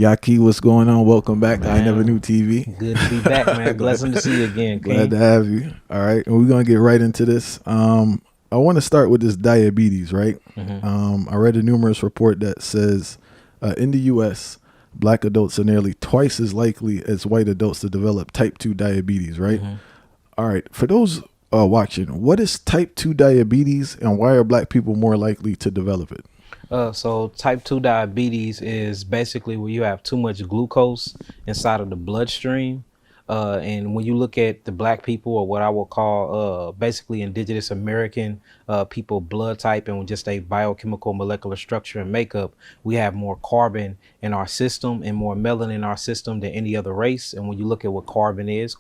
Yahki, what's going on? Welcome back. Man, I Never Knew TV. good to be back, man. Blessing to see you again, King. Glad to have you. All right, and we're gonna get right into this. I want to start with this diabetes, right? I read a numerous report that says in the U.S., black adults are nearly twice as likely as white adults to develop type 2 diabetes, right? All right, for those watching, what is type 2 diabetes and why are black people more likely to develop it? So type 2 diabetes is basically where you have too much glucose inside of the bloodstream. And when you look at the black people, or what I will call basically indigenous American people blood type and just a biochemical molecular structure and makeup, we have more carbon in our system and more melanin in our system than any other race. And when you look at what carbon is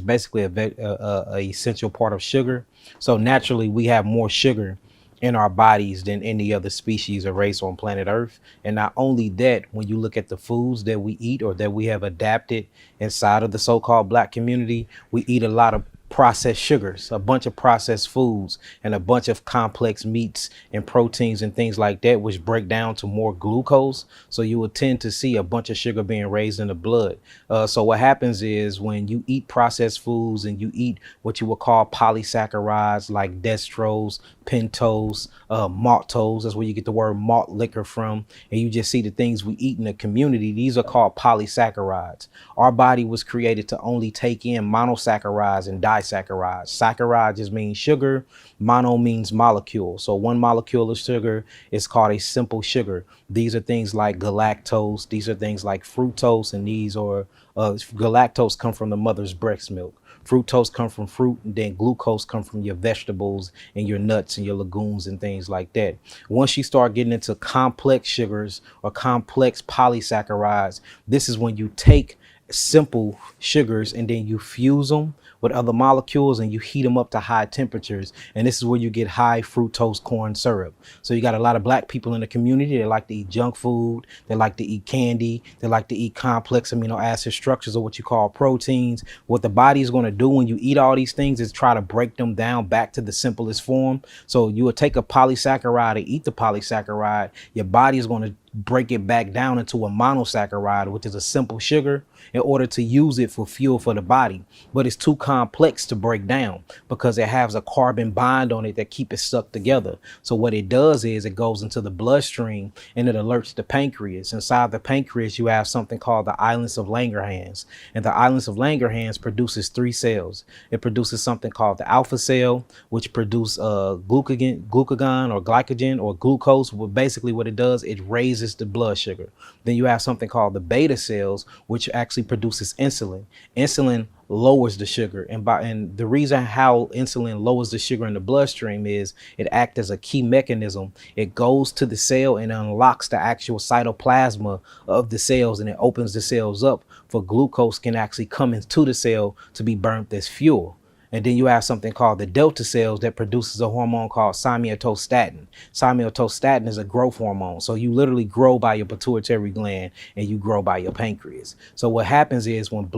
basically a essential part of sugar. So naturally we have more sugar in our bodies than any other species or race on planet Earth. And not only that, when you look at the foods that we eat or that we have adapted inside of the so-called black community, we eat a lot of processed sugars, a bunch of processed foods, and a bunch of complex meats and proteins and things like that, which break down to more glucose. So you will tend to see a bunch of sugar being raised in the blood. So what happens is when you eat processed foods and you eat what you would call polysaccharides like dextrose, pentose, maltose, that's where you get the word malt liquor from, and you just see the things we eat in the community, these are called polysaccharides. Our body was created to only take in monosaccharides and disaccharides. Saccharide just means sugar, mono means molecule. So one molecule of sugar is called a simple sugar. These are things like galactose, these are things like fructose, and these are galactose come from the mother's breast milk. Fructose come from fruit, and then glucose come from your vegetables and your nuts and your legumes and things like that. Once you start getting into complex sugars or complex polysaccharides, this is when you take simple sugars and then you fuse them with other molecules and you heat them up to high temperatures, and this is where you get high fructose corn syrup. So you got a lot of black people in the community that like to eat junk food, they like to eat candy, they like to eat complex amino acid structures or what you call proteins. What the body is going to do when you eat all these things is try to break them down back to the simplest form. So you would take a polysaccharide and eat the polysaccharide, your body is going to break it back down into a monosaccharide, which is a simple sugar, in order to use it for fuel for the body. But it's too complex to break down because it has a carbon bond on it that keep it stuck together. So what it does is it goes into the bloodstream and it alerts the pancreas. Inside the pancreas, you have something called the islands of Langerhans, and the islands of Langerhans produces 3 cells. It produces something called the alpha cell, which produce glucagon or glycogen or glucose. Well, basically what it does, it raises the blood sugar. Then you have something called the beta cells, which actually produces insulin. Insulin lowers the sugar, and the reason how insulin lowers the sugar in the bloodstream is it acts as a key mechanism. It goes to the cell and unlocks the actual cytoplasma of the cells, and it opens the cells up for glucose can actually come into the cell to be burnt as fuel. And then you have something called the delta cells that produces a hormone called somatostatin. Somatostatin is a growth hormone. So you literally grow by your pituitary gland and you grow by your pancreas. So what happens is when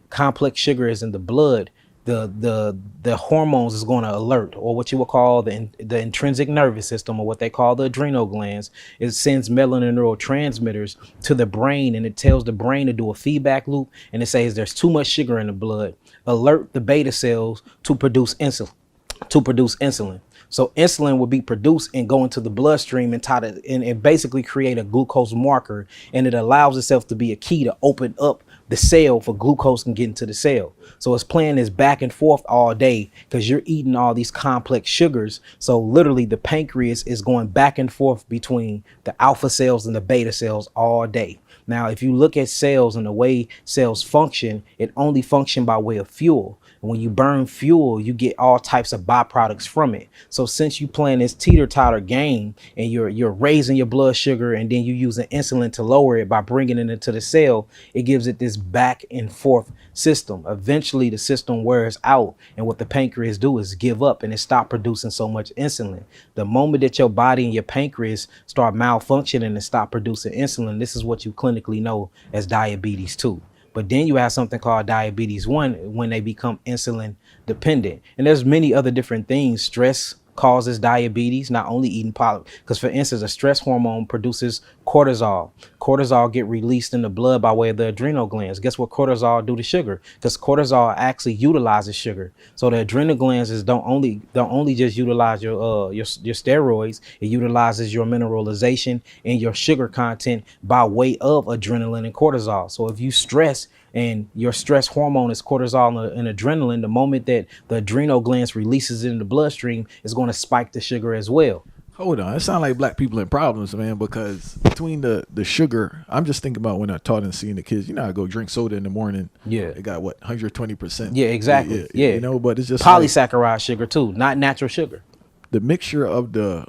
complex sugar is in the blood, the hormones is going to alert, or what you would call the intrinsic nervous system, or what they call the adrenal glands. It sends melanin neurotransmitters to the brain, and it tells the brain to do a feedback loop, and it says there's too much sugar in the blood. Alert the beta cells to produce insulin. So insulin will be produced and go into the bloodstream and basically create a glucose marker, and it allows itself to be a key to open up the cell for glucose can get into the cell. So it's playing this back and forth all day because you're eating all these complex sugars. So literally the pancreas is going back and forth between the alpha cells and the beta cells all day. Now, if you look at cells and the way cells function, it only function by way of fuel. And when you burn fuel, you get all types of byproducts from it. So since you playing this teeter-totter game and you're raising your blood sugar and then you using insulin to lower it by bringing it into the cell, it gives it this back and forth system. Eventually the system wears out, and what the pancreas do is give up and it stop producing so much insulin. The moment that your body and your pancreas start malfunctioning and stop producing insulin, this is what you clinically know as diabetes 2. But then you have something called diabetes 1 when they become insulin dependent. And there's many other different things, stress, causes diabetes, not only eating because for instance, a stress hormone produces cortisol. Cortisol get released in the blood by way of the adrenal glands. Guess what cortisol do to sugar? Because cortisol actually utilizes sugar. So the adrenal glands don't only just utilize your steroids, it utilizes your mineralization and your sugar content by way of adrenaline and cortisol. So if you stress and your stress hormone is cortisol and adrenaline, the moment that the adrenal glands releases it in the bloodstream, it's going to spike the sugar as well. Hold on, it sounds like black people in problems, man, because between the sugar, I'm just thinking about when I taught and seeing the kids, you know, I go drink soda in the morning. Yeah. It got what, 120%. Yeah, exactly. Yeah. You know, but it's just polysaccharide sugar too, not natural sugar. The mixture of the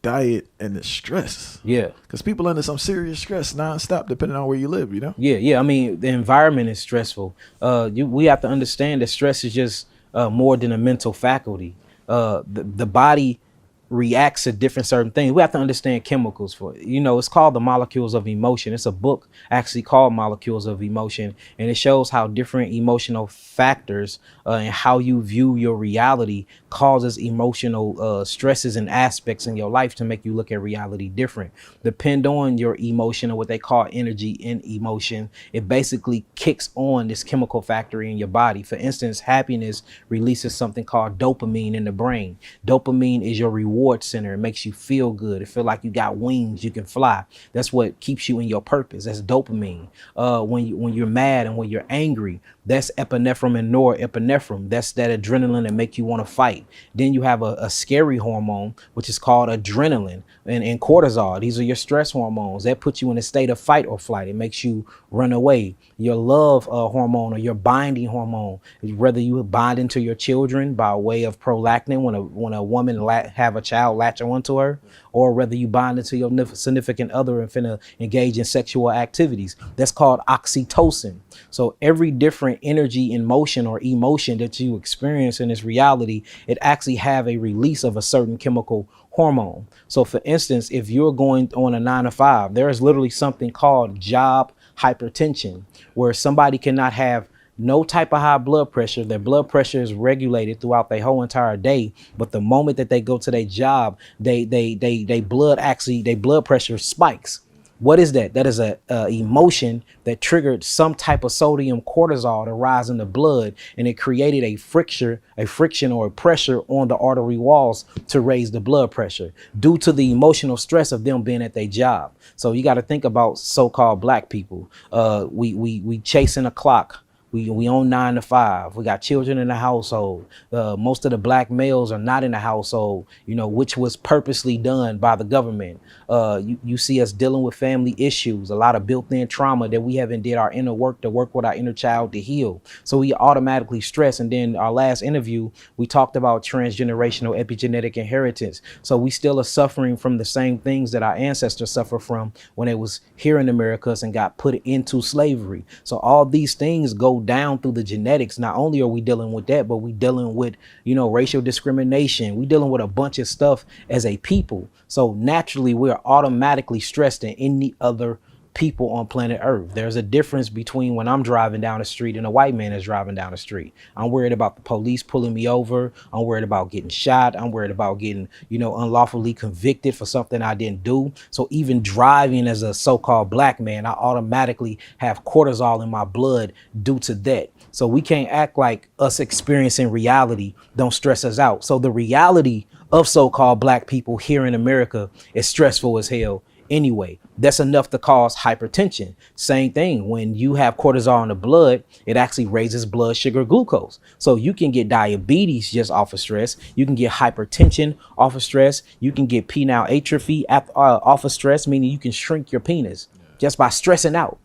diet and the stress. Yeah. Because people under some serious stress nonstop, depending on where you live, you know? Yeah. I mean, the environment is stressful. We have to understand that stress is just more than a mental faculty. The body reacts to different certain things. We have to understand chemicals for it. You know, it's called The Molecules of Emotion. It's a book actually called Molecules of Emotion, and it shows how different emotional factors and how you view your reality causes emotional stresses and aspects in your life to make you look at reality different. Depend on your emotion, or what they call energy in emotion. It basically kicks on this chemical factory in your body. For instance, happiness releases something called dopamine in the brain. Dopamine is your reward center. It makes you feel good. It feel like you got wings, you can fly. That's what keeps you in your purpose. That's dopamine. When you're mad and when you're angry, that's epinephrine and norepinephrine. That's that adrenaline that make you want to fight. Then you have a scary hormone, which is called adrenaline, and cortisol. These are your stress hormones that put you in a state of fight or flight. It makes you run away. Your love hormone, or your binding hormone, whether you bind into your children by way of prolactin when a woman have a child latch onto her, or whether you bind into your significant other and finna engage in sexual activities. That's called oxytocin. So every different energy in motion or emotion that you experience in this reality, it actually have a release of a certain chemical hormone. So for instance, if you're going on a 9 to 5, there is literally something called job hypertension, where somebody cannot have no type of high blood pressure. Their blood pressure is regulated throughout their whole entire day, but the moment that they go to their job, they blood pressure spikes. What is that? That is a emotion that triggered some type of sodium cortisol to rise in the blood, and it created a friction or a pressure on the artery walls to raise the blood pressure due to the emotional stress of them being at their job. So you got to think about so-called black people. We chasing a clock. We own 9 to 5. We got children in the household. Most of the black males are not in the household, you know, which was purposely done by the government. You see us dealing with family issues, a lot of built-in trauma that we haven't did our inner work to work with our inner child to heal. So we automatically stress. And then our last interview, we talked about transgenerational epigenetic inheritance. So we still are suffering from the same things that our ancestors suffered from when they was here in Americas and got put into slavery. So all these things go down through the genetics. Not only are we dealing with that, but we dealing with, you know, racial discrimination. We dealing with a bunch of stuff as a people. So naturally, we're automatically stressed than any other people on planet Earth. There's a difference between when I'm driving down the street and a white man is driving down the street. I'm worried about the police pulling me over. I'm worried about getting shot. I'm worried about getting, you know, unlawfully convicted for something I didn't do. So even driving as a so-called black man, I automatically have cortisol in my blood due to that. So we can't act like us experiencing reality don't stress us out. So the reality of so-called black people here in America is stressful as hell. Anyway, that's enough to cause hypertension. Same thing. When you have cortisol in the blood, it actually raises blood sugar glucose. So you can get diabetes just off of stress. You can get hypertension off of stress. You can get penile atrophy off of stress, meaning you can shrink your penis just by stressing out.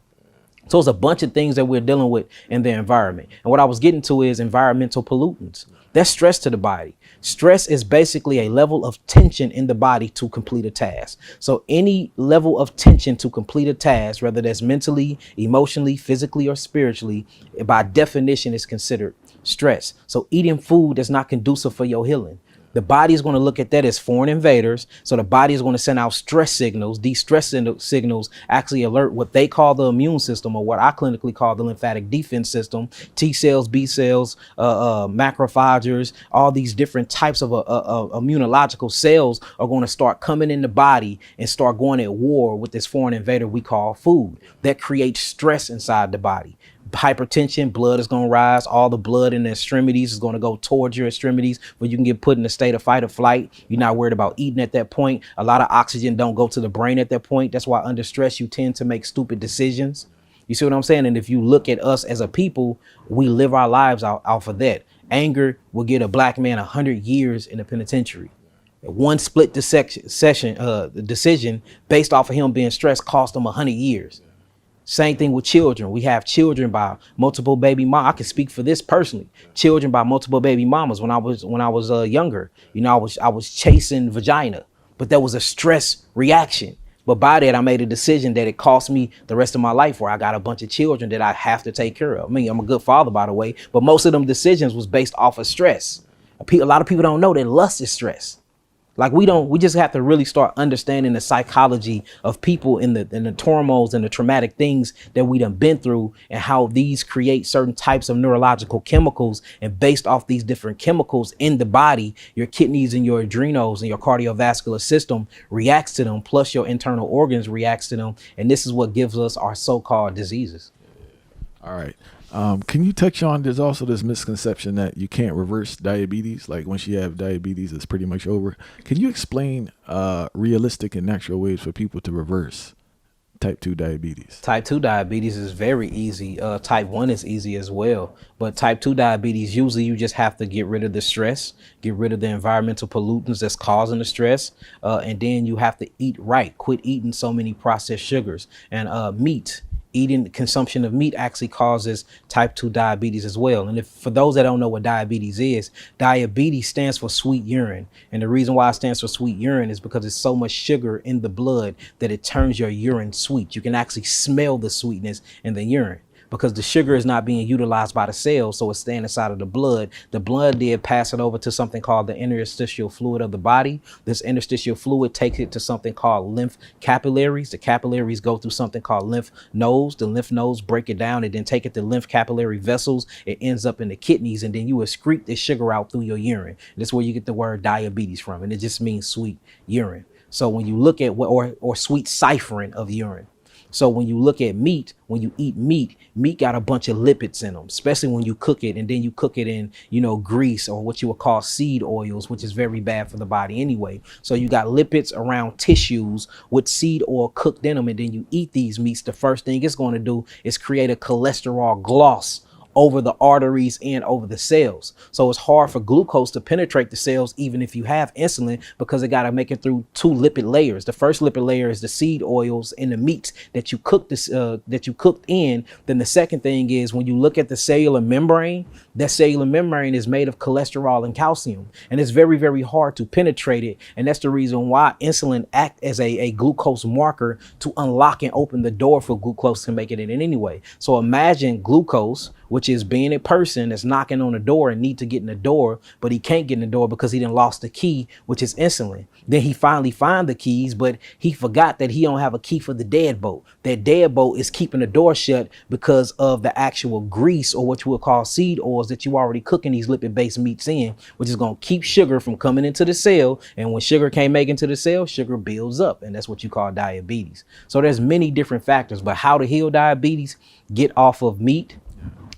So it's a bunch of things that we're dealing with in the environment. And what I was getting to is environmental pollutants. That's stress to the body. Stress is basically a level of tension in the body to complete a task. So any level of tension to complete a task, whether that's mentally, emotionally, physically, or spiritually, by definition is considered stress. So eating food that's not conducive for your healing. The body is going to look at that as foreign invaders. So the body is going to send out stress signals. These stress signals actually alert what they call the immune system, or what I clinically call the lymphatic defense system. T cells, B cells, macrophages, all these different types of immunological cells are going to start coming in the body and start going at war with this foreign invader we call food. That creates stress inside the body. Hypertension, blood is going to rise. All the blood in the extremities is going to go towards your extremities, where you can get put in a state of fight or flight. You're not worried about eating at that point. A lot of oxygen don't go to the brain at that point. That's why under stress you tend to make stupid decisions. You see what I'm saying? And if you look at us as a people, we live our lives off of that. Anger will get a black man 100 years in the penitentiary. One split decision based off of him being stressed cost him 100 years. Same thing with children. We have children by multiple baby mamas. I can speak for this personally. Children by multiple baby mamas. When I was younger, you know, I was chasing vagina, but that was a stress reaction. But by that, I made a decision that it cost me the rest of my life, where I got a bunch of children that I have to take care of. I mean, I'm a good father, by the way, but most of them decisions was based off of stress. A lot of people don't know that lust is stress. Like we just have to really start understanding the psychology of people in the turmoils and the traumatic things that we done been through, and how these create certain types of neurological chemicals. And based off these different chemicals in the body, your kidneys and your adrenals and your cardiovascular system reacts to them, plus your internal organs reacts to them. And this is what gives us our so-called diseases. All right. Can you touch on, there's also this misconception that you can't reverse diabetes. Like once you have diabetes, it's pretty much over. Can you explain realistic and natural ways for people to reverse type 2 diabetes? Type 2 diabetes is very easy. Type 1 is easy as well. But type 2 diabetes, usually you just have to get rid of the stress, get rid of the environmental pollutants that's causing the stress. And then you have to eat right. Quit eating so many processed sugars and meat. Eating consumption of meat actually causes type 2 diabetes as well. And for those that don't know what diabetes stands for sweet urine. And the reason why it stands for sweet urine is because there's so much sugar in the blood that it turns your urine sweet. You can actually smell the sweetness in the urine, because the sugar is not being utilized by the cells, so it's staying inside of the blood. The blood did pass it over to something called the interstitial fluid of the body. This interstitial fluid takes it to something called lymph capillaries. The capillaries go through something called lymph nodes. The lymph nodes break it down and then take it to lymph capillary vessels. It ends up in the kidneys, and then you excrete this sugar out through your urine. That's where you get the word diabetes from, and it just means sweet urine. So when you look at or sweet ciphering of urine. So when you look at meat, when you eat meat got a bunch of lipids in them, especially when you cook it, and then you cook it in, grease, or what you would call seed oils, which is very bad for the body anyway. So you got lipids around tissues with seed oil cooked in them, and then you eat these meats. The first thing it's going to do is create a cholesterol gloss over the arteries and over the cells. So it's hard for glucose to penetrate the cells, even if you have insulin, because it got to make it through two lipid layers. The first lipid layer is the seed oils in the meats that you cooked in. Then the second thing is, when you look at the cellular membrane, that cellular membrane is made of cholesterol and calcium, and it's very, very hard to penetrate it. And that's the reason why insulin act as a glucose marker to unlock and open the door for glucose to make it in anyway. So imagine glucose, which is being a person that's knocking on the door and need to get in the door, but he can't get in the door because he done lost the key, which is insulin. Then he finally find the keys, but he forgot that he don't have a key for the deadbolt. That deadbolt is keeping the door shut because of the actual grease, or what you would call seed oils, that you already cooking these lipid-based meats in, which is going to keep sugar from coming into the cell. And when sugar can't make into the cell, sugar builds up, and that's what you call diabetes. So there's many different factors, but how to heal diabetes: get off of meat.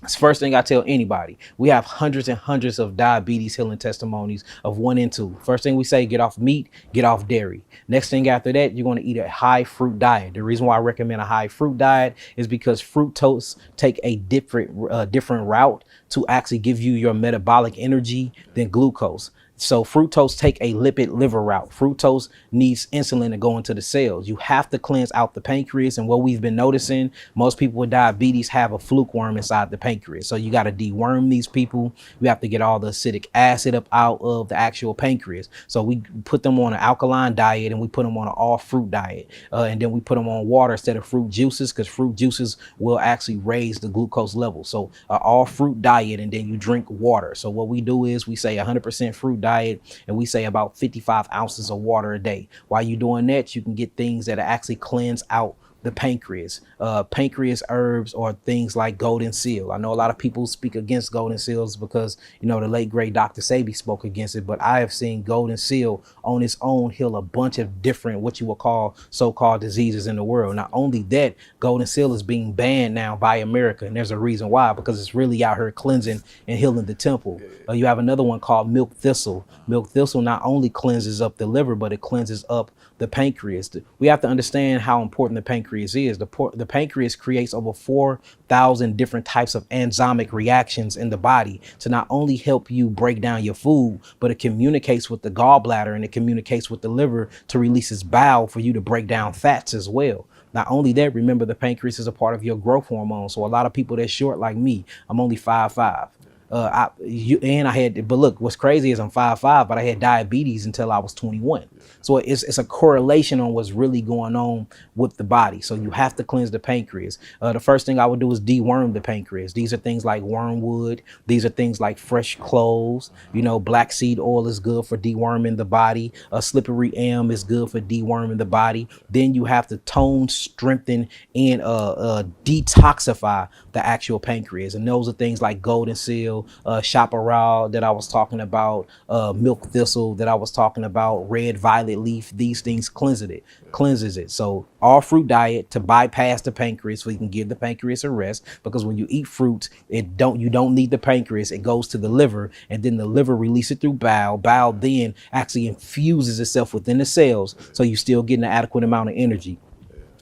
It's the first thing I tell anybody. We have hundreds and hundreds of diabetes healing testimonies of 1 and 2. First thing we say: get off meat, get off dairy. Next thing after that, you're going to eat a high fruit diet. The reason why I recommend a high fruit diet is because fructose take a different route to actually give you your metabolic energy than glucose. So fructose take a lipid liver route. Fructose needs insulin to go into the cells. You have to cleanse out the pancreas. And what we've been noticing, most people with diabetes have a fluke worm inside the pancreas. So you got to deworm these people. You have to get all the acidic acid up out of the actual pancreas. So we put them on an alkaline diet, and we put them on an all fruit diet. And then we put them on water instead of fruit juices, because fruit juices will actually raise the glucose level. So all fruit diet, and then you drink water. So what we do is we say 100% fruit diet, diet, and we say about 55 ounces of water a day. While you're doing that, you can get things that actually cleanse out the pancreas. Pancreas herbs or things like golden seal. I know a lot of people speak against golden seals because, you know, the late great Dr. Sebi spoke against it, but I have seen golden seal on its own heal a bunch of different what you will call so-called diseases in the world. Not only that, golden seal is being banned now by America, and there's a reason why, because it's really out here cleansing and healing the temple. You have another one called milk thistle. Milk thistle not only cleanses up the liver, but it cleanses up the pancreas. We have to understand how important the pancreas is. The pancreas creates over 4,000 different types of enzymic reactions in the body to not only help you break down your food, but it communicates with the gallbladder and it communicates with the liver to release its bile for you to break down fats as well. Not only that, remember the pancreas is a part of your growth hormone. So a lot of people that's short like me, I'm only 5'5". But look, what's crazy is I'm 5'5", but I had diabetes until I was 21. So it's a correlation on what's really going on with the body. So you have to cleanse the pancreas. The first thing I would do is deworm the pancreas. These are things like wormwood. These are things like fresh cloves. You know, black seed oil is good for deworming the body. Slippery elm is good for deworming the body. Then you have to tone, strengthen, and detoxify the actual pancreas. And those are things like golden seal, chaparral that I was talking about, milk thistle that I was talking about, red violet leaf. These things cleanses it. So all fruit diet to bypass the pancreas, so you can give the pancreas a rest, because when you eat fruits, you don't need the pancreas. It goes to the liver, and then the liver releases it through bile. Bile then actually infuses itself within the cells, so you still getting an adequate amount of energy.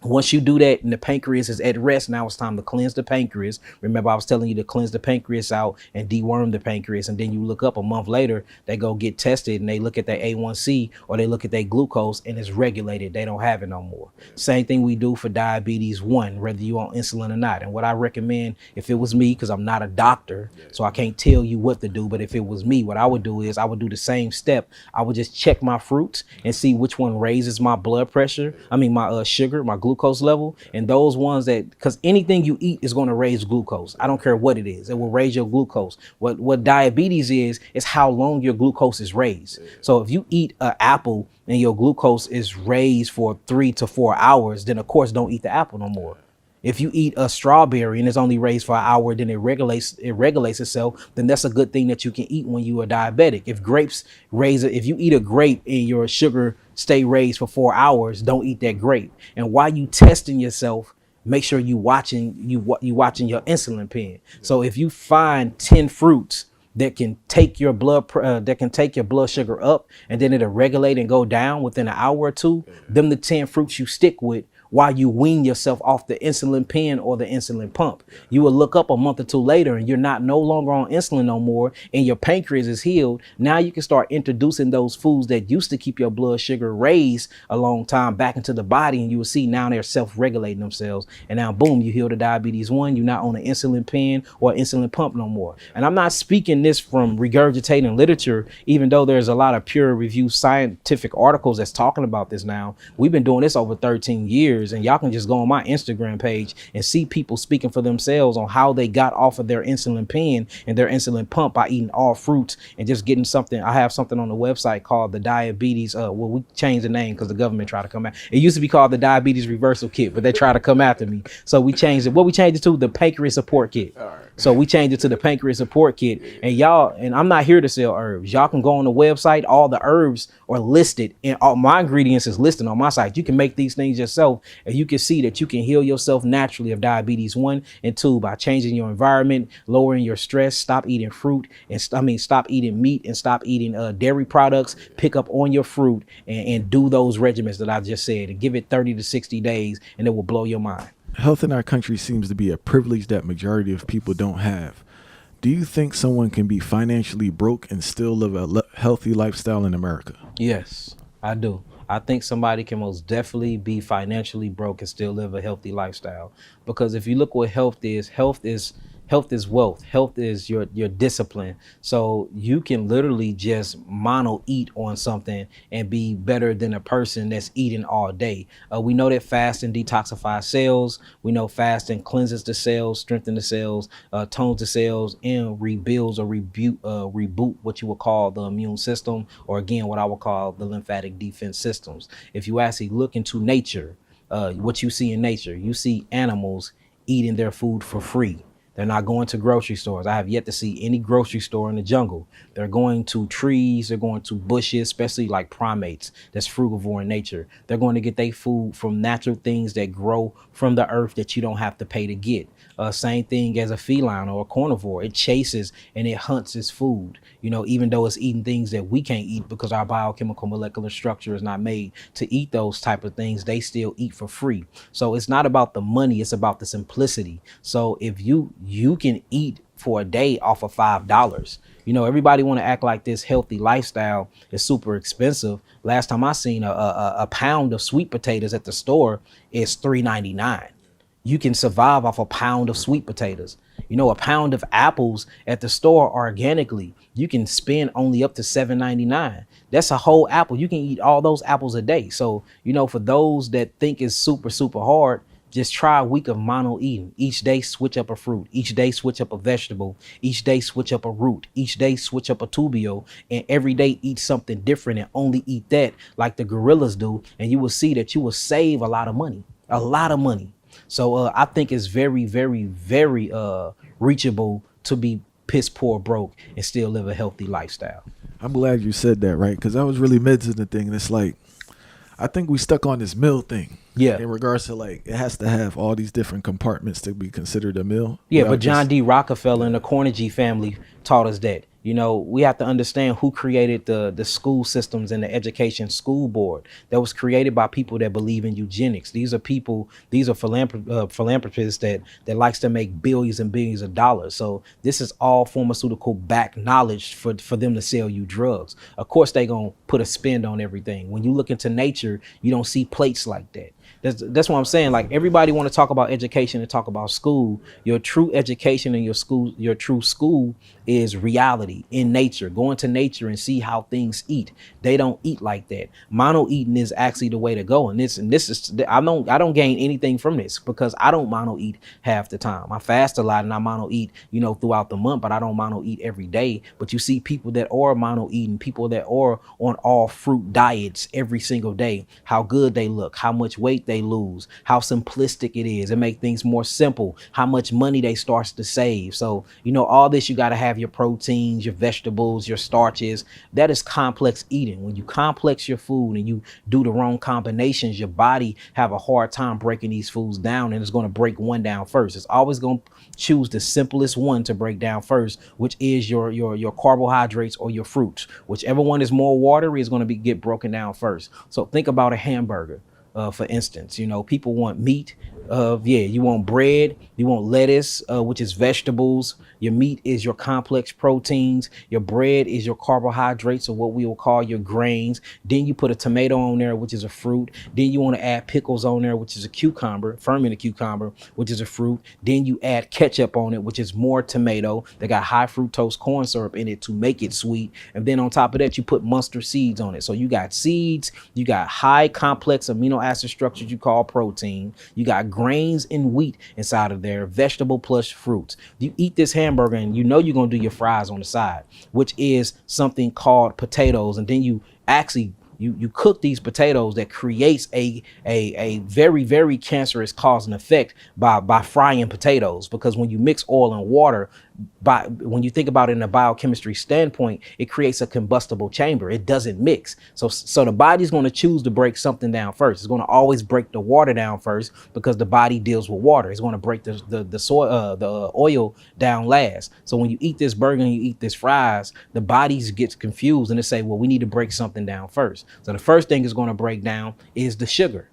Once you do that and the pancreas is at rest, now it's time to cleanse the pancreas. Remember, I was telling you to cleanse the pancreas out and deworm the pancreas. And then you look up a month later, they go get tested and they look at their A1C or they look at their glucose and it's regulated. They don't have it no more. Same thing we do for diabetes 1, whether you're on insulin or not. And what I recommend, if it was me, because I'm not a doctor, so I can't tell you what to do, but if it was me, what I would do is I would do the same step. I would just check my fruits and see which one raises my blood pressure. My sugar, my glucose level, and those ones that, because anything you eat is going to raise glucose. I don't care what it is. It will raise your glucose. What diabetes is how long your glucose is raised. So if you eat an apple and your glucose is raised for 3 to 4 hours, then of course don't eat the apple no more. If you eat a strawberry and it's only raised for an hour, then it regulates itself, then that's a good thing that you can eat when you are diabetic. If you eat a grape and your sugar stay raised for 4 hours, don't eat that grape. And while you testing yourself, make sure you watching your insulin pen. So if you find 10 fruits that can take your blood sugar up, and then it'll regulate and go down within an hour or two, them the 10 fruits you stick with while you wean yourself off the insulin pen or the insulin pump. You will look up a month or two later and you're no longer on insulin no more, and your pancreas is healed. Now you can start introducing those foods that used to keep your blood sugar raised a long time back into the body, and you will see now they're self-regulating themselves. And now boom, you heal the diabetes 1. You're not on an insulin pen or insulin pump no more. And I'm not speaking this from regurgitating literature, even though there's a lot of peer-reviewed scientific articles that's talking about this now. We've been doing this over 13 years. And y'all can just go on my Instagram page and see people speaking for themselves on how they got off of their insulin pen and their insulin pump by eating all fruits and just getting something. I have something on the website called the diabetes. We changed the name because the government tried to come out. It used to be called the diabetes reversal kit, but they tried to come after me. So we changed it. What we changed it to, the pancreas support kit. All right. So we changed it to the pancreas support kit. And I'm not here to sell herbs. Y'all can go on the website. All the herbs are listed and all my ingredients is listed on my site. You can make these things yourself. And you can see that you can heal yourself naturally of diabetes 1 and 2 by changing your environment, lowering your stress, stop eating fruit, and stop eating meat and stop eating dairy products, pick up on your fruit and do those regimens that I just said, and give it 30 to 60 days and it will blow your mind. Health in our country seems to be a privilege that majority of people don't have. Do you think someone can be financially broke and still live a healthy lifestyle in America? Yes, I do. I think somebody can most definitely be financially broke and still live a healthy lifestyle. Because if you look what health is Health is wealth. Health is your discipline. So you can literally just mono eat on something and be better than a person that's eating all day. We know that fasting detoxifies cells. We know fasting cleanses the cells, strengthens the cells, tones the cells, and rebuilds or reboot what you would call the immune system, or again what I would call the lymphatic defense systems. If you actually look into nature, what you see in nature, you see animals eating their food for free. They're not going to grocery stores. I have yet to see any grocery store in the jungle. They're going to trees. They're going to bushes, especially like primates that's frugivore in nature. They're going to get their food from natural things that grow from the earth that you don't have to pay to get. Same thing as a feline or a carnivore. It chases and it hunts its food, you know, even though it's eating things that we can't eat because our biochemical molecular structure is not made to eat those type of things. They still eat for free. So it's not about the money. It's about the simplicity. So if you can eat for a day off of $5, you know, everybody want to act like this healthy lifestyle is super expensive. Last time I seen a pound of sweet potatoes at the store is $3.99. You can survive off a pound of sweet potatoes. You know, a pound of apples at the store organically, you can spend only up to $7.99. That's a whole apple. You can eat all those apples a day. So, you know, for those that think it's super, super hard, just try a week of mono eating. Each day, switch up a fruit. Each day, switch up a vegetable. Each day, switch up a root. Each day, switch up a tubio. And every day, eat something different and only eat that like the gorillas do. And you will see that you will save a lot of money, a lot of money. So I think it's very, very, very reachable to be piss poor broke and still live a healthy lifestyle. I'm glad you said that, right? Because I was really meds in the thing. And it's like, I think we stuck on this meal thing. Yeah. In regards to like, it has to have all these different compartments to be considered a meal. Yeah, but John D. Rockefeller and the Carnegie family taught us that. You know, we have to understand who created the school systems and the education school board that was created by people that believe in eugenics. These are people, these are philanthropists that likes to make billions and billions of dollars. So this is all pharmaceutical back knowledge for them to sell you drugs. Of course, they gonna put a spin on everything. When you look into nature, you don't see plates like that. That's what I'm saying. Like, everybody want to talk about education and talk about school. Your true education and your true school is reality in nature. Go into nature and see how things eat. They don't eat like that. Mono eating is actually the way to go. And this is, I don't gain anything from this because I don't mono eat half the time. I fast a lot and I mono eat, you know, throughout the month, but I don't mono eat every day. But you see people that are mono eating, people that are on all fruit diets every single day, how good they look, how much weight they lose, how simplistic it is. It makes things more simple, how much money they starts to save. So, you know, all this, you got to have your proteins, your vegetables, your starches. That is complex eating. When you complex your food and you do the wrong combinations, your body have a hard time breaking these foods down, and it's going to break one down first. It's always going to choose the simplest one to break down first, which is your carbohydrates or your fruits. Whichever one is more watery is going to get broken down first. So think about a hamburger. For instance, you know, people want meat. You want bread, you want lettuce, which is vegetables. Your meat is your complex proteins. Your bread is your carbohydrates, or what we will call your grains. Then you put a tomato on there, which is a fruit. Then you want to add pickles on there, which is a cucumber, fermented cucumber, which is a fruit. Then you add ketchup on it, which is more tomato. They got high fructose corn syrup in it to make it sweet. And then on top of that, you put mustard seeds on it. So you got seeds, you got high complex amino acid structures you call protein. You got grains and wheat inside of there, vegetable plus fruits. You eat this hamburger and you know you're going to do your fries on the side, which is something called potatoes. And then you actually you cook these potatoes that creates a very, very cancerous cause and effect by frying potatoes, because when you mix oil and water, when you think about it in a biochemistry standpoint, it creates a combustible chamber. It doesn't mix. So the body's going to choose to break something down first. It's going to always break the water down first because the body deals with water. It's going to break the oil down last. So when you eat this burger and you eat this fries, the bodies gets confused and they say, well, we need to break something down first. So the first thing is going to break down is the sugar.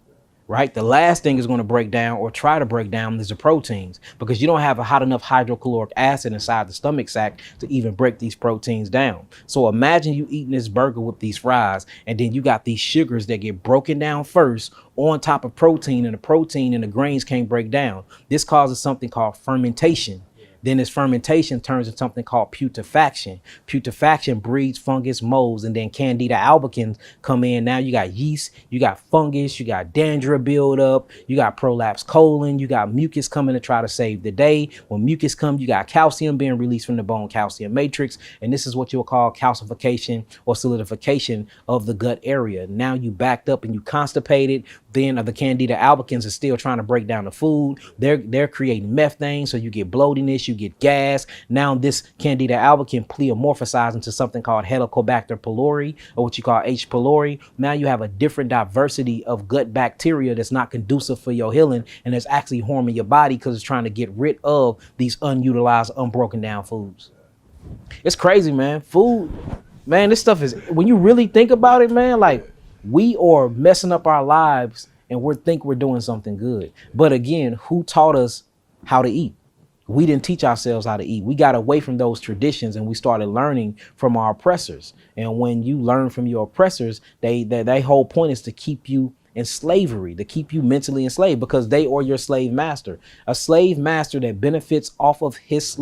Right? The last thing is going to break down or try to break down is the proteins, because you don't have a hot enough hydrochloric acid inside the stomach sac to even break these proteins down. So imagine you eating this burger with these fries, and then you got these sugars that get broken down first on top of protein, and the protein and the grains can't break down. This causes something called fermentation. Then this fermentation turns into something called putrefaction. Putrefaction breeds fungus, molds, and then Candida albicans come in. Now you got yeast, you got fungus, you got dandruff buildup, you got prolapsed colon, you got mucus coming to try to save the day. When mucus comes, you got calcium being released from the bone calcium matrix. And this is what you'll call calcification or solidification of the gut area. Now you backed up and you constipated. Then the Candida albicans are still trying to break down the food. They're creating methane, so you get bloatiness, you get gas. Now this Candida albicans pleomorphosize into something called Helicobacter pylori, or what you call H. pylori. Now you have a different diversity of gut bacteria that's not conducive for your healing, and it's actually harming your body because it's trying to get rid of these unutilized, unbroken down foods. It's crazy, man. Food, man, this stuff is, when you really think about it, man, like, we are messing up our lives and we think we're doing something good. But again, who taught us how to eat? We didn't teach ourselves how to eat. We got away from those traditions and we started learning from our oppressors. And when you learn from your oppressors, their whole point is to keep you in slavery, to keep you mentally enslaved, because they are your slave master. A slave master that benefits off of his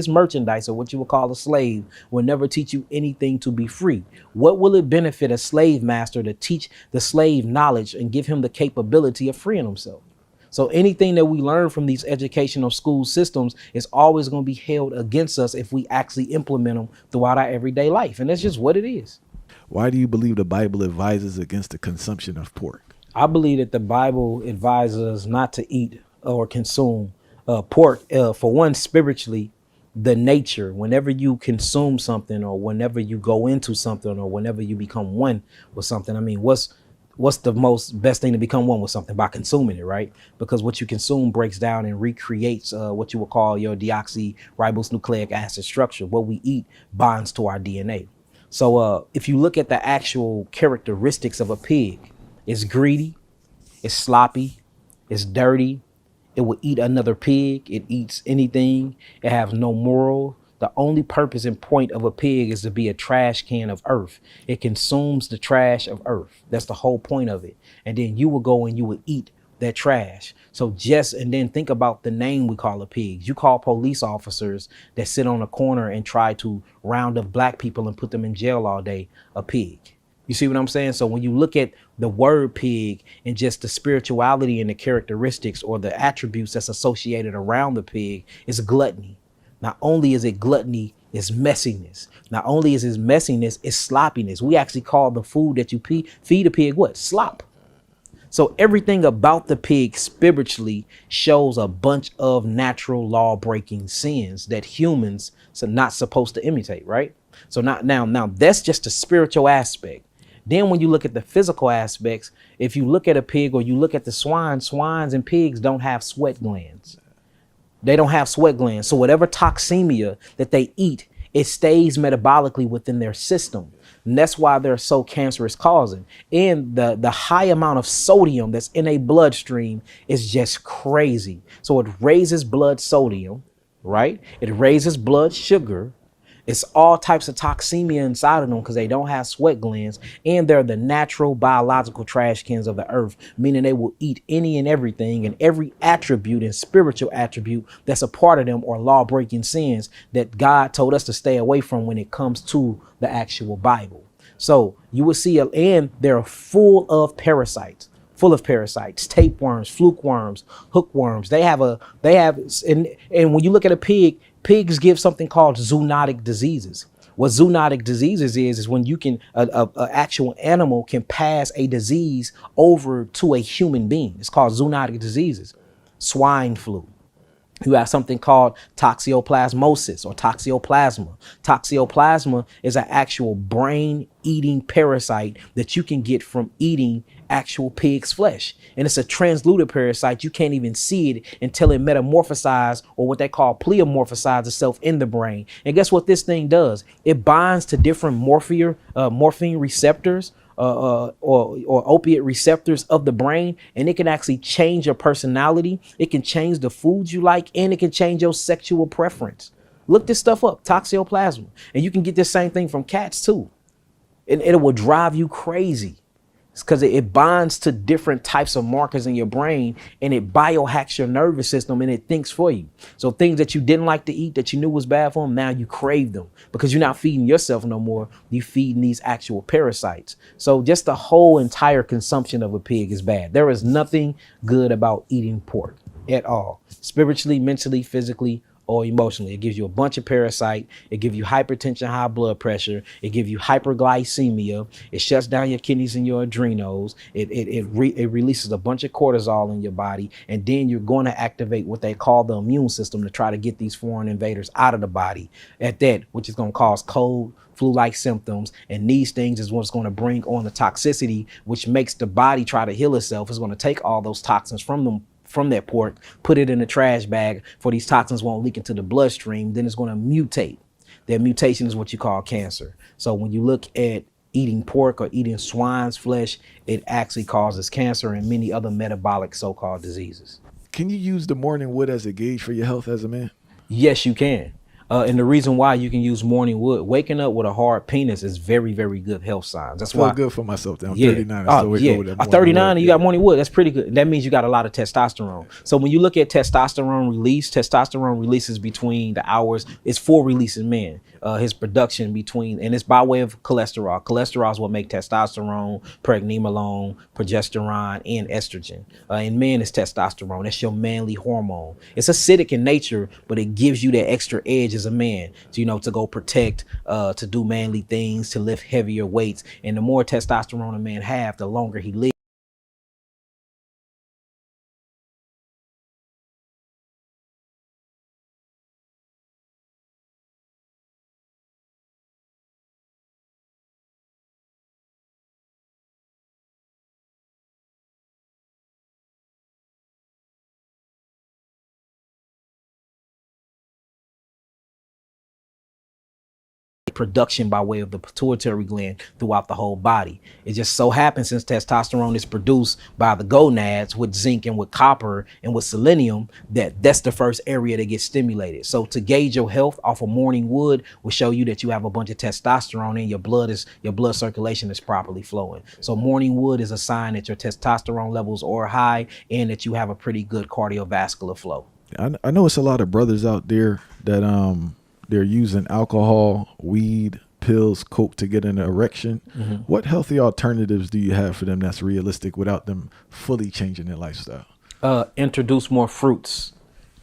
merchandise, or what you would call a slave, will never teach you anything to be free. What will it benefit a slave master to teach the slave knowledge and give him the capability of freeing himself? So anything that we learn from these educational school systems is always going to be held against us if we actually implement them throughout our everyday life. And that's just what it is. Why do you believe the Bible advises against the consumption of pork? I believe that the Bible advises us not to eat or consume pork. For one, spiritually, the nature, whenever you consume something, or whenever you go into something, or whenever you become one with something, I mean, what's the best thing to become one with something? By consuming it, right? Because what you consume breaks down and recreates what you would call your deoxyribonucleic acid structure. What we eat binds to our DNA. So if you look at the actual characteristics of a pig, it's greedy, it's sloppy, it's dirty, it will eat another pig, it eats anything, it has no moral. The only purpose and point of a pig is to be a trash can of earth. It consumes the trash of earth. That's the whole point of it. And then you will go and you will eat that trash. So and then think about the name we call a pig. You call police officers that sit on a corner and try to round up black people and put them in jail all day a pig. You see what I'm saying? So when you look at the word pig and just the spirituality and the characteristics or the attributes that's associated around the pig, is gluttony. Not only is it gluttony, it's messiness. Not only is it messiness, it's sloppiness. We actually call the food that you feed a pig what? Slop. So everything about the pig spiritually shows a bunch of natural law breaking sins that humans are not supposed to imitate, right? So now that's just the spiritual aspect. Then when you look at the physical aspects, if you look at a pig or you look at the swines and pigs don't have sweat glands. They don't have sweat glands. So whatever toxemia that they eat, it stays metabolically within their system. And that's why they're so cancerous causing. And the high amount of sodium that's in a bloodstream is just crazy. So it raises blood sodium, right? It raises blood sugar. It's all types of toxemia inside of them because they don't have sweat glands, and they're the natural biological trash cans of the earth, meaning they will eat any and everything and every attribute and spiritual attribute that's a part of them or law-breaking sins that God told us to stay away from when it comes to the actual Bible. So you will see, and they're full of parasites, tapeworms, fluke worms, hookworms. And when you look at a pig, pigs give something called zoonotic diseases. What zoonotic diseases is when you can, a actual animal can pass a disease over to a human being. It's called zoonotic diseases. Swine flu. You have something called toxoplasmosis or toxoplasma. Toxoplasma is an actual brain-eating parasite that you can get from eating actual pig's flesh. And it's a translucent parasite. You can't even see it until it metamorphosizes, or what they call pleomorphosize itself in the brain. And guess what this thing does? It binds to different morphine receptors or opiate receptors of the brain, and it can actually change your personality. It can change the foods you like, and it can change your sexual preference. Look this stuff up, toxoplasma. And you can get this same thing from cats too. And it will drive you crazy. It's because it binds to different types of markers in your brain, and it biohacks your nervous system, and it thinks for you. So things that you didn't like to eat that you knew was bad for them, now you crave them because you're not feeding yourself no more. You're feeding these actual parasites. So just the whole entire consumption of a pig is bad. There is nothing good about eating pork at all, spiritually, mentally, physically, or emotionally. It gives you a bunch of parasite. It gives you hypertension, high blood pressure. It gives you hyperglycemia. It shuts down your kidneys and your adrenals. It releases a bunch of cortisol in your body. And then you're going to activate what they call the immune system to try to get these foreign invaders out of the body at that, which is going to cause cold, flu-like symptoms. And these things is what's going to bring on the toxicity, which makes the body try to heal itself. It's going to take all those toxins from that pork, put it in a trash bag for these toxins won't leak into the bloodstream. Then it's going to mutate. That mutation is what you call cancer. So when you look at eating pork or eating swine's flesh, it actually causes cancer and many other metabolic so-called diseases. Can you use the morning wood as a gauge for your health as a man? Yes, you can. And the reason why you can use morning wood, waking up with a hard penis is very, very good health signs. That's why good for myself. I'm yeah. 39. A 39 and you got morning wood. That's pretty good. That means you got a lot of testosterone. So when you look at testosterone releases between the hours. It's full release in men. His production between, and it's by way of cholesterol. Cholesterol is what make testosterone, pregnenolone, progesterone, and estrogen. In men, it's testosterone. That's your manly hormone. It's acidic in nature, but it gives you that extra edge as a man to, to go protect, to do manly things, to lift heavier weights. And the more testosterone a man have, the longer he lives. Production by way of the pituitary gland throughout the whole body. It just so happens since testosterone is produced by the gonads with zinc and with copper and with selenium, that's the first area that gets stimulated. So to gauge your health off of morning wood will show you that you have a bunch of testosterone and your blood circulation is properly flowing. So morning wood is a sign that your testosterone levels are high and that you have a pretty good cardiovascular flow. I know it's a lot of brothers out there that they're using alcohol, weed, pills, coke to get an erection. Mm-hmm. What healthy alternatives do you have for them that's realistic without them fully changing their lifestyle? Introduce more fruits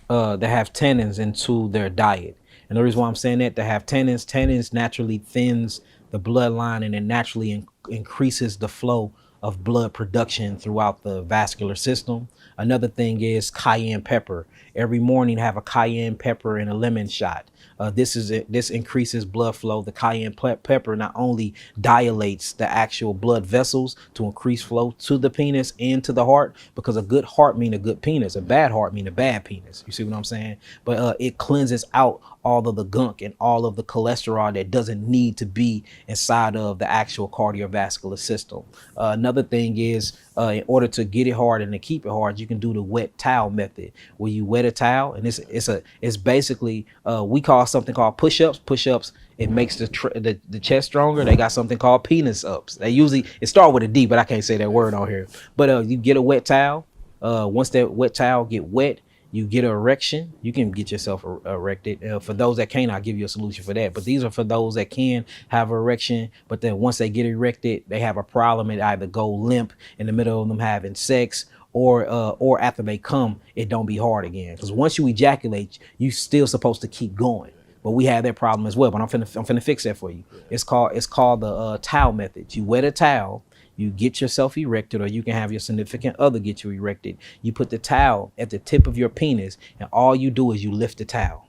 that have tannins into their diet. And the reason why I'm saying that, to have tannins naturally thins the bloodline, and it naturally increases the flow of blood production throughout the vascular system. Another thing is cayenne pepper. Every morning have a cayenne pepper and a lemon shot. This increases blood flow. The cayenne pepper not only dilates the actual blood vessels to increase flow to the penis and to the heart, because a good heart mean a good penis. A bad heart mean a bad penis. You see what I'm saying? But it cleanses out all of the gunk and all of the cholesterol that doesn't need to be inside of the actual cardiovascular system. Another thing is, in order to get it hard and to keep it hard, you can do the wet towel method, where you wet a towel, and it's basically we call something called push-ups. Push-ups, it makes the chest stronger. They got something called penis ups. It start with a D, but I can't say that word on here. But you get a wet towel. Once that wet towel get wet, you get an erection. You can get yourself erected. For those that can't, I'll give you a solution for that. But these are for those that can have an erection, but then once they get erected, they have a problem. It either go limp in the middle of them having sex, or after they come, it don't be hard again. Because once you ejaculate, you still supposed to keep going. But we have that problem as well. But I'm finna fix that for you. It's called the towel method. You wet a towel. You get yourself erected, or you can have your significant other get you erected. You put the towel at the tip of your penis, and all you do is you lift the towel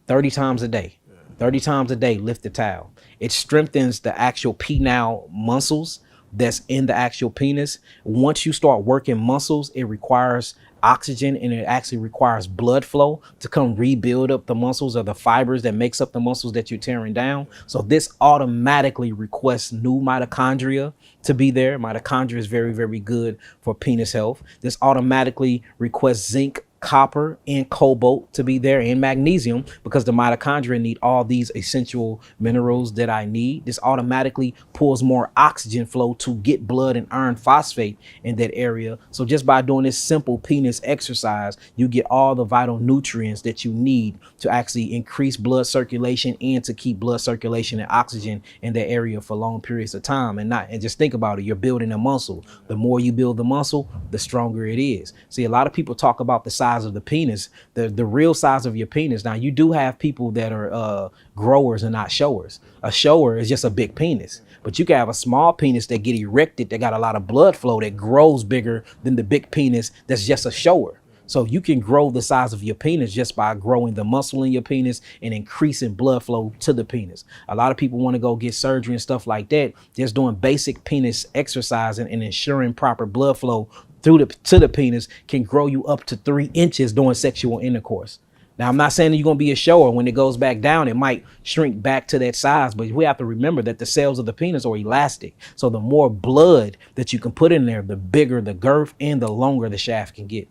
30 times a day. 30 times a day, lift the towel. It strengthens the actual penile muscles that's in the actual penis. Once you start working muscles, it requires oxygen, and it actually requires blood flow to come rebuild up the muscles or the fibers that makes up the muscles that you're tearing down. So this automatically requests new mitochondria to be there. Mitochondria is very, very good for penis health. This automatically requests zinc copper and cobalt to be there, and magnesium, because the mitochondria need all these essential minerals that I need. This automatically pulls more oxygen flow to get blood and iron phosphate in that area. So just by doing this simple penis exercise, you get all the vital nutrients that you need to actually increase blood circulation and to keep blood circulation and oxygen in that area for long periods of time. And just think about it, you're building a muscle. The more you build the muscle, the stronger it is. See, a lot of people talk about the size of the penis, the real size of your penis. Now, you do have people that are growers and not showers. A shower is just a big penis, but you can have a small penis that get erected, that got a lot of blood flow, that grows bigger than the big penis that's just a shower. So you can grow the size of your penis just by growing the muscle in your penis and increasing blood flow to the penis. A lot of people want to go get surgery and stuff like that. Just doing basic penis exercise and ensuring proper blood flow to the penis can grow you up to 3 inches during sexual intercourse. Now, I'm not saying that you're going to be a shower. When it goes back down, it might shrink back to that size, but we have to remember that the cells of the penis are elastic. So the more blood that you can put in there, the bigger the girth and the longer the shaft can get.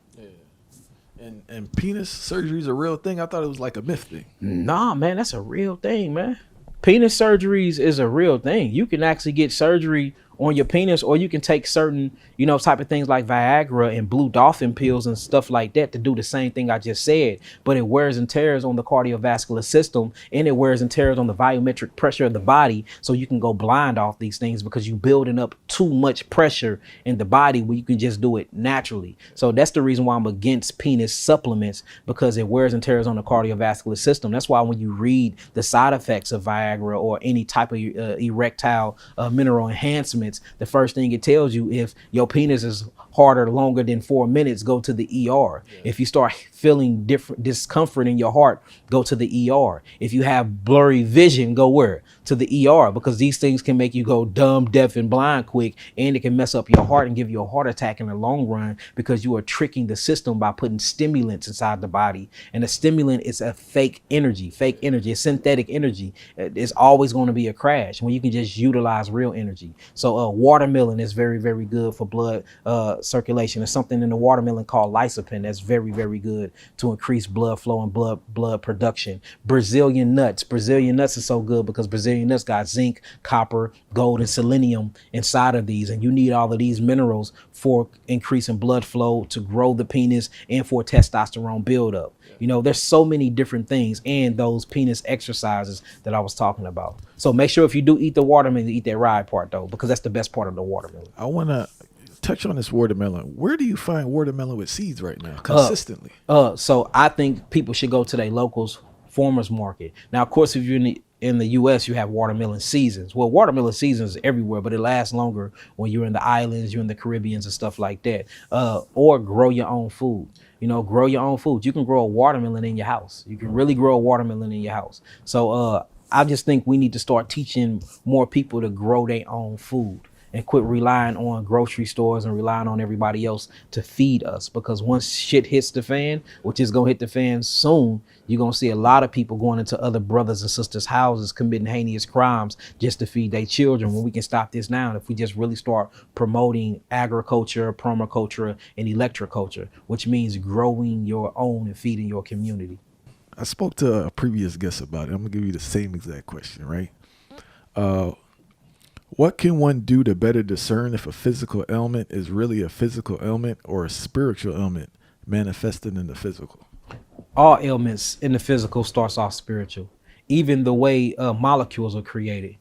And penis surgery is a real thing? I thought it was like a myth thing. Nah, man, that's a real thing, man. Penis surgeries is a real thing. You can actually get surgery on your penis, or you can take certain, type of things like Viagra and blue dolphin pills and stuff like that to do the same thing I just said. But it wears and tears on the cardiovascular system, and it wears and tears on the volumetric pressure of the body. So you can go blind off these things because you're building up too much pressure in the body when you can just do it naturally. So that's the reason why I'm against penis supplements, because it wears and tears on the cardiovascular system. That's why when you read the side effects of Viagra or any type of erectile mineral enhancements, the first thing it tells you, if your penis is harder longer than 4 minutes, go to the ER. Yeah. If you start feeling discomfort in your heart, go to the ER. If you have blurry vision, go where? To the ER, because these things can make you go dumb, deaf, and blind quick, and it can mess up your heart and give you a heart attack in the long run, because you are tricking the system by putting stimulants inside the body. And a stimulant is a fake energy, a synthetic energy. It's always going to be a crash when you can just utilize real energy. So watermelon is very, very good for blood circulation. There's something in the watermelon called lycopene that's very, very good to increase blood flow and blood production. Brazilian nuts is so good because Brazilian nuts got zinc, copper, gold, and selenium inside of these, and you need all of these minerals for increasing blood flow, to grow the penis, and for testosterone buildup. There's so many different things in those penis exercises that I was talking about. So make sure if you do eat the watermelon, eat that rye part though, because that's the best part of the watermelon. I want to touch on this watermelon. Where do you find watermelon with seeds right now consistently? So I think people should go to their locals farmers market. Now, of course, if you're in the U.S., you have watermelon seasons. Well, watermelon seasons everywhere, but it lasts longer when you're in the islands, you're in the Caribbeans and stuff like that. Or grow your own food. Grow your own food. You can grow a watermelon in your house. You can really grow a watermelon in your house. So I just think we need to start teaching more people to grow their own food and quit relying on grocery stores and relying on everybody else to feed us. Because once shit hits the fan, which is going to hit the fan soon, you're going to see a lot of people going into other brothers and sisters' houses committing heinous crimes just to feed their children, when we can stop this now. And if we just really start promoting agriculture, permaculture, and electroculture, which means growing your own and feeding your community. I spoke to a previous guest about it. I'm going to give you the same exact question, right? What can one do to better discern if a physical ailment is really a physical ailment or a spiritual ailment manifested in the physical? All ailments in the physical starts off spiritual. Even the way molecules are created.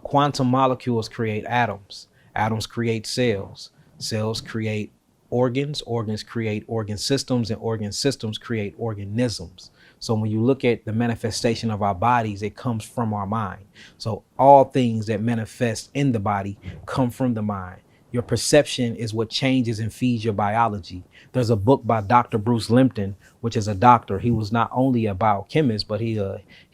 Quantum molecules create atoms. Atoms create cells. Cells create organs. Organs create organ systems, and organ systems create organisms. So when you look at the manifestation of our bodies, it comes from our mind. So all things that manifest in the body come from the mind. Your perception is what changes and feeds your biology. There's a book by Dr. Bruce Lipton, which is a doctor. He was not only a biochemist, but he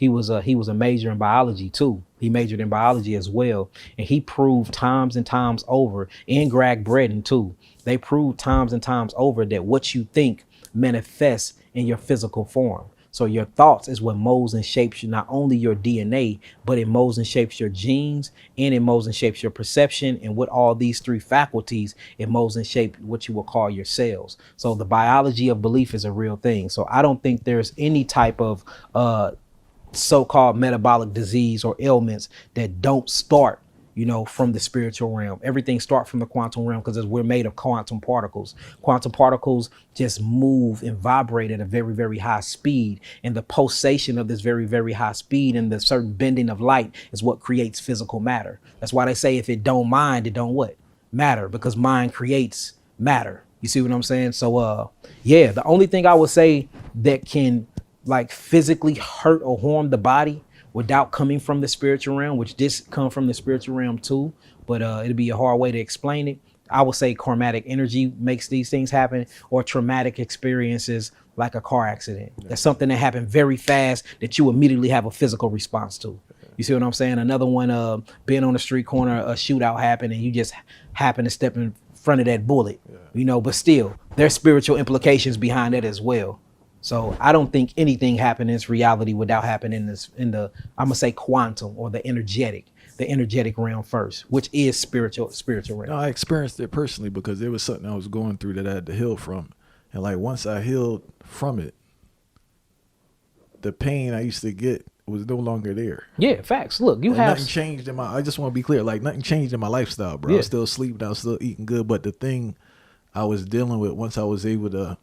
was a major in biology too. He majored in biology as well. And he proved times and times over, and Greg Braden too, they proved times and times over that what you think manifests in your physical form. So your thoughts is what molds and shapes you, not only your DNA, but it molds and shapes your genes, and it molds and shapes your perception. And with all these three faculties, it molds and shapes what you will call your cells. So the biology of belief is a real thing. So I don't think there's any type of so-called metabolic disease or ailments that don't start, you know, from the spiritual realm. Everything starts from the quantum realm, because we're made of quantum particles. Quantum particles just move and vibrate at a very, very high speed. And the pulsation of this very, very high speed and the certain bending of light is what creates physical matter. That's why they say if it don't mind, it don't what? Matter, because mind creates matter. You see what I'm saying? So yeah, the only thing I would say that can like physically hurt or harm the body without coming from the spiritual realm, which this come from the spiritual realm too, but it'll be a hard way to explain it. I would say karmatic energy makes these things happen, or traumatic experiences like a car accident. That's something that happened very fast that you immediately have a physical response to. You see what I'm saying? Another one, being on the street corner, a shootout happened and you just happen to step in front of that bullet, you know, but still there's spiritual implications behind it as well. So I don't think anything happened in this reality without happening in the I'm gonna say quantum, or the energetic realm first, which is spiritual realm. No, I experienced it personally because it was something I was going through that I had to heal from. And like once I healed from it, the pain I used to get was no longer there. Yeah, facts. Look, you and have nothing changed in my. I just want to be clear, like nothing changed in my lifestyle, bro. I was still sleeping, I was still eating good, but the thing I was dealing with, once I was able to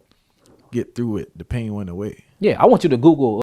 get through it, the pain went away. Yeah, I want you to Google